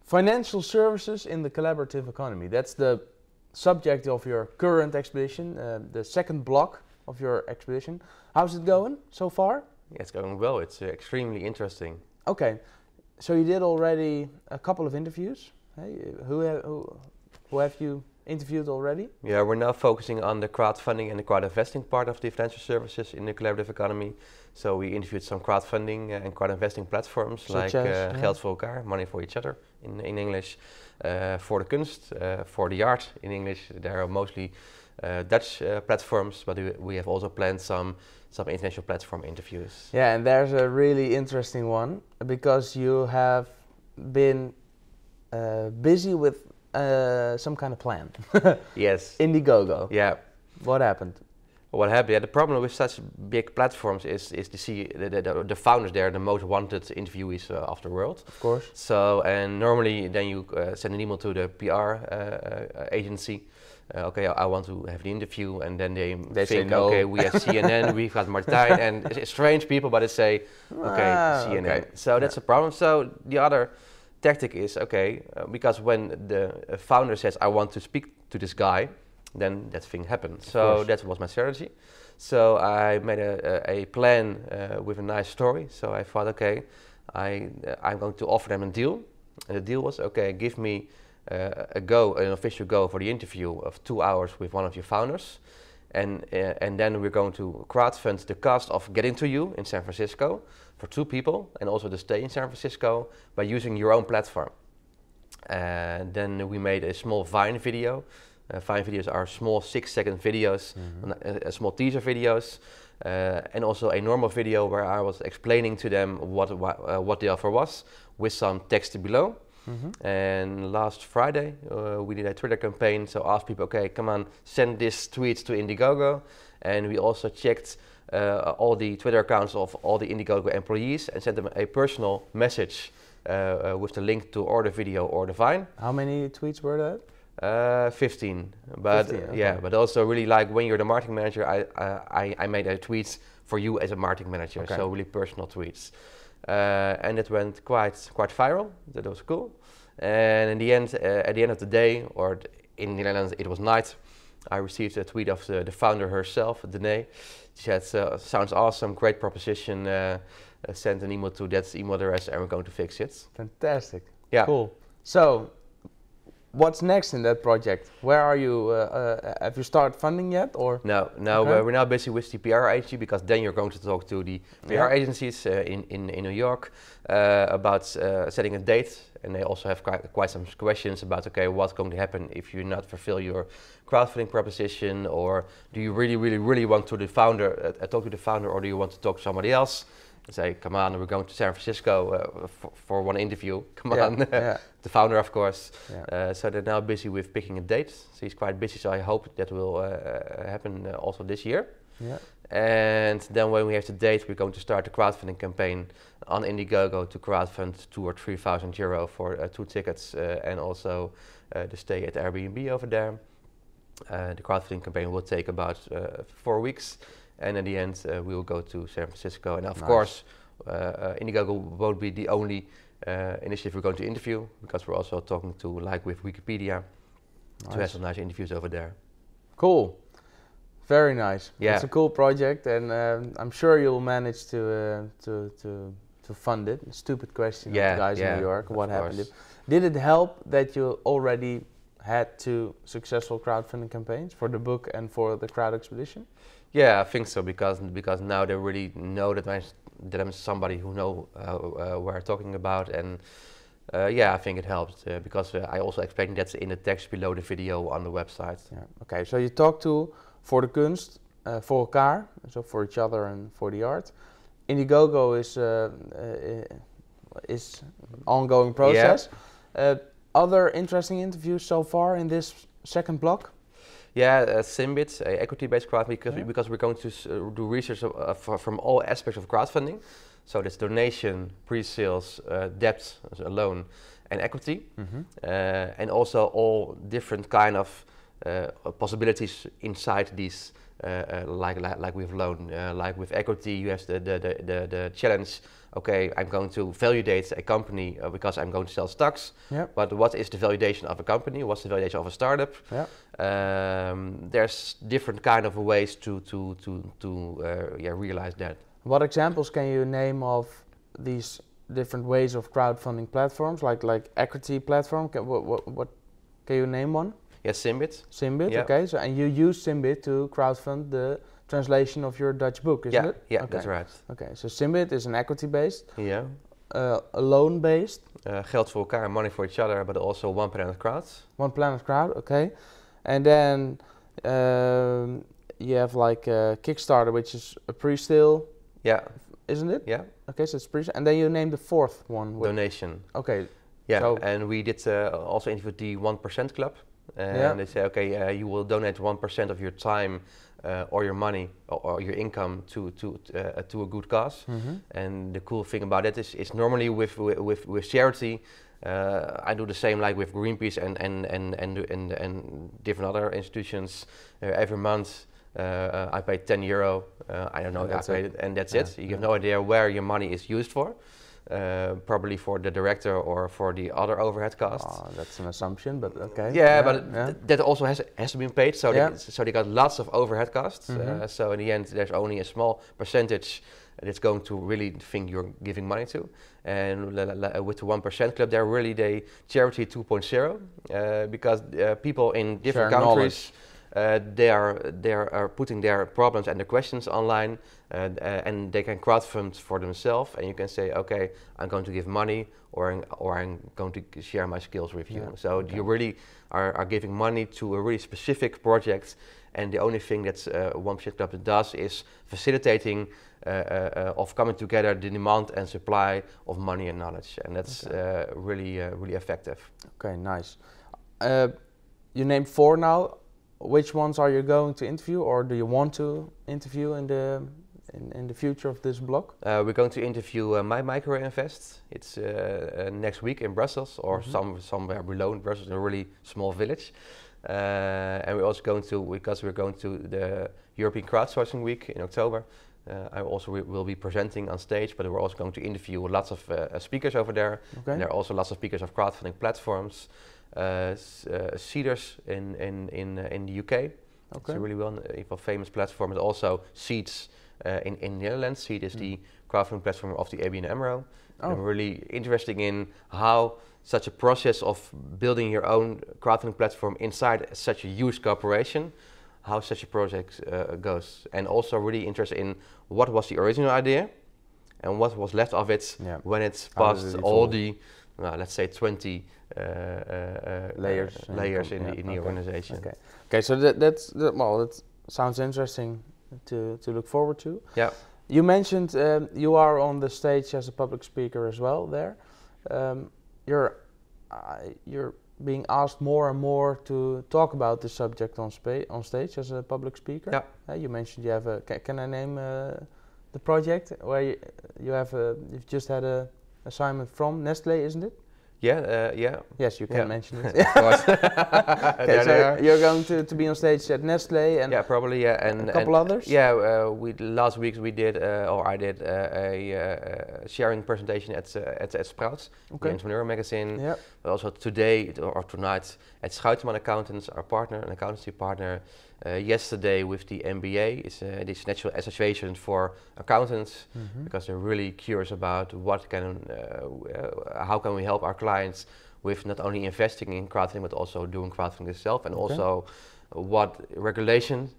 Financial services in the collaborative economy. That's the subject of your current expedition, the second block of your expedition. How's it going so far? Yeah, it's going well. It's extremely interesting. Okay, so you did already a couple of interviews. Hey, who have you interviewed already? Yeah, we're now focusing on the crowdfunding and the crowd investing part of the financial services in the collaborative economy. So we interviewed some crowdfunding and crowd investing platforms Such like as, Geld voor elkaar, money for each other in English, for the kunst, for the art in English. There are mostly Dutch platforms, but we have also planned some international platform interviews. Yeah, and there's a really interesting one because you have been busy with some kind of plan. Yes. Indiegogo. Yeah. What happened? What happened? Yeah, the problem with such big platforms is to see the founders there, the most wanted interviewees of the world. Of course. So, and normally then you send an email to the PR agency. Okay, I want to have the interview, and then they think, say no. okay, we have CNN, we've got Martijn, and it's strange people, but they say, okay, CNN. Okay. So that's a problem. So the other tactic is, okay, because when the founder says, I want to speak to this guy, then that thing happens. So that was my strategy. So I made a plan with a nice story. So I thought, okay, I'm going to offer them a deal. And the deal was, okay, give me an official go for the interview of 2 hours with one of your founders. And then we're going to crowdfund the cost of getting to you in San Francisco for 2 people and also the stay in San Francisco by using your own platform. And then we made a small Vine video. Vine videos are small 6-second videos, small teaser videos, and also a normal video where I was explaining to them what the offer was with some text below. And last Friday we did a Twitter campaign, so asked people, okay, come on, send this tweet to Indiegogo. And we also checked all the Twitter accounts of all the Indiegogo employees and sent them a personal message with the link to or the video or the Vine. How many tweets were that? 15, but 15, okay. Yeah, but also really like when you're the marketing manager, I made a tweets for you as a marketing manager, so really personal tweets, and it went quite viral. That was cool. And in the end, at the end of the day, or in the Netherlands, it was night. I received a tweet of the founder herself, Danae. She said, "Sounds awesome, great proposition. Send an email to that email address, and we're going to fix it." Fantastic. Yeah. Cool. So, what's next in that project? Where are you? Have you started funding yet, or? No. Okay. We're now busy with the PR agency because then you're going to talk to the PR agencies in New York about setting a date, and they also have quite some questions about, okay, what's going to happen if you not fulfill your crowdfunding proposition, or do you really want to talk to the founder, or do you want to talk to somebody else? Say, come on, we're going to San Francisco for one interview. Come on, the founder, of course. Yeah. So they're now busy with picking a date. So he's quite busy. So I hope that will happen also this year. Yeah. And then when we have the date, we're going to start the crowdfunding campaign on Indiegogo to crowdfund 2,000 or 3,000 euro for 2 tickets and also the stay at Airbnb over there. The crowdfunding campaign will take about 4 weeks. And in the end, we will go to San Francisco. And of course, Indiegogo won't be the only initiative we're going to interview, because we're also talking to, like with Wikipedia, to have some nice interviews over there. Cool. Very nice. Yeah. It's a cool project, and I'm sure you'll manage to fund it. Stupid question of the guys in New York. What happened? Did it help that you already had 2 successful crowdfunding campaigns for the book and for the crowd expedition? Yeah, I think so, because now they really know that I'm somebody who know what I'm talking about, and I think it helped because I also explained that in the text below the video on the website. Yeah. Okay, so you talked to for the kunst, voor elkaar, so for each other and for the art. Indiegogo is ongoing process. Yeah. Other interesting interviews so far in this second block? Yeah, Symbit, equity-based crowdfunding, because we're going to do research from all aspects of crowdfunding. So that's donation, pre-sales, debt, a loan, and equity, and also all different kind of possibilities inside these like with loan, like with equity, you have the challenge. Okay, I'm going to validate a company because I'm going to sell stocks. Yep. But what is the validation of a company? What's the validation of a startup? Yep. There's different kind of ways to realize that. What examples can you name of these different ways of crowdfunding platforms, like equity platform? What can you name one? Yes, Symbit. Symbit, yeah. Okay. So and you use Symbit to crowdfund the translation of your Dutch book, isn't it? Yeah, okay. That's right. Okay, so Symbit is an equity-based, a loan-based. Geld voor elkaar, money for each other, but also One Planet Crowd. One Planet Crowd, okay. And then you have like Kickstarter, which is a pre-sale. Yeah. Isn't it? Yeah. Okay, so it's pre-sale. And then you named the fourth one. Donation. Okay. Yeah, so and we did also interviewed the 1% Club. And they say, okay, you will donate 1% of your time or your money or your income to a good cause. Mm-hmm. And the cool thing about it is normally with charity, I do the same like with Greenpeace and different other institutions. Every month I pay €10. I don't know, I paid it, and that's it. You have no idea where your money is used for. Probably for the director or for the other overhead costs. Oh, that's an assumption, but okay. Yeah, but that also has to be paid. So they got lots of overhead costs. Mm-hmm. So in the end, there's only a small percentage that's going to really think you're giving money to. And with the 1% Club, they're really the charity 2.0 because people in different countries. They are putting their problems and their questions online, and they can crowdfund for themselves. And you can say, okay, I'm going to give money, or I'm going to share my skills with you. So you really are giving money to a really specific project, and the only thing that 1% Club does is facilitating of coming together the demand and supply of money and knowledge, and that's really effective. Okay, nice. You named 4 now. Which ones are you going to interview, or do you want to interview in the future of this blog? We're going to interview My Micro Invest. It's next week in Brussels, or somewhere below in Brussels, in a really small village. And we're also going to, because we're going to the European Crowdsourcing Week in October. I also will be presenting on stage, but we're also going to interview lots of speakers over there. Okay. And there are also lots of speakers of crowdfunding platforms. Seeders in the UK. Okay. It's a really famous platform. And also Seeds in the Netherlands. Seed is the crowdfunding platform of the ABN AMRO. Oh. And we're really interested in how such a process of building your own crowdfunding platform inside such a huge corporation, how such a project goes. And also really interested in what was the original idea and what was left of it when it's passed all the, let's say 20 layers in the organization. Okay. So that sounds interesting to look forward to. Yeah. You mentioned you are on the stage as a public speaker as well. There, you're being asked more and more to talk about the subject on stage as a public speaker. Yeah. You mentioned you have a. Can I name the project where you've just had a assignment from Nestlé, isn't it? Yeah. Yes, you can mention it. Of course. Okay, so you're going to be on stage at Nestlé and probably and a couple others. Yeah, last week we did, or I did a sharing presentation at Sprouts, the Entrepreneur magazine. Yeah. But also today or tonight at Schuitman Accountants, our partner, an accountancy partner. Yesterday with the MBA, it's this National Association for Accountants, because they're really curious about how can we help our clients with not only investing in crowdfunding but also doing crowdfunding itself, and also what regulation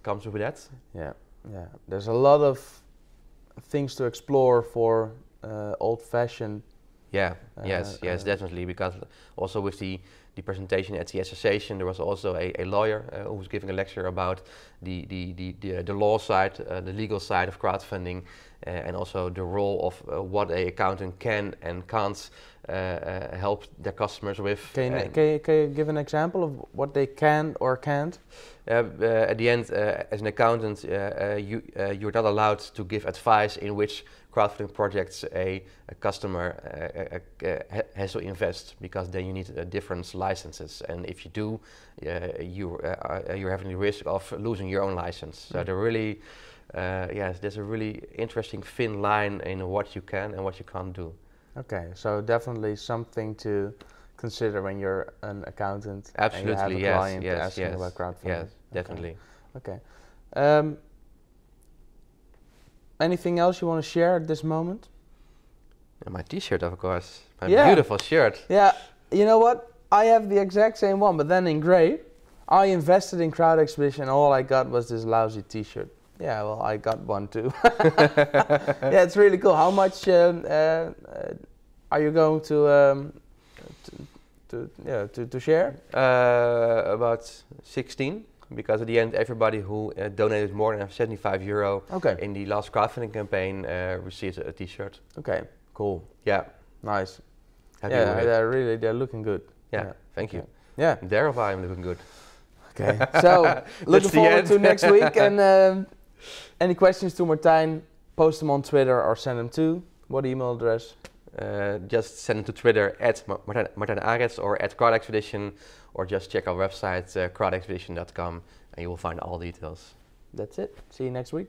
comes with that. Yeah. There's a lot of things to explore for old-fashioned. Yes, definitely, because also with the presentation at the association, there was also a lawyer who was giving a lecture about the law side, the legal side of crowdfunding, and also the role of what an accountant can and can't help their customers with. Can you give an example of what they can or can't? At the end, as an accountant, you're not allowed to give advice in which crowdfunding projects a customer has to invest, because then you need different licenses, and if you do, you're having the risk of losing your own license. So they're really, yes, there's a really interesting thin line in what you can and what you can't do. Okay, so definitely something to consider when you're an accountant. Absolutely, and you have a client asking about crowdfunding. Yes, definitely. Okay. Anything else you want to share at this moment? My t-shirt, of course. My beautiful shirt. Yeah, you know what? I have the exact same one, but then in gray. I invested in Crowd Expedition and all I got was this lousy t-shirt. Yeah, well, I got one too. Yeah, it's really cool. How much are you going to share? About 16. Because at the end, everybody who donated more than €75 in the last crowdfunding campaign receives a t-shirt. Okay, cool. Yeah. Nice. Happy they're looking good. Yeah, thank you. Yeah. Thereby I'm looking good. Okay, so looking forward to next week. And any questions to Martijn, post them on Twitter or send them to what email address? Just send it to Twitter at Martijn Arets or at Crowd Expedition, or just check our website crowdexpedition.com and you will find all details. That's it. See you next week.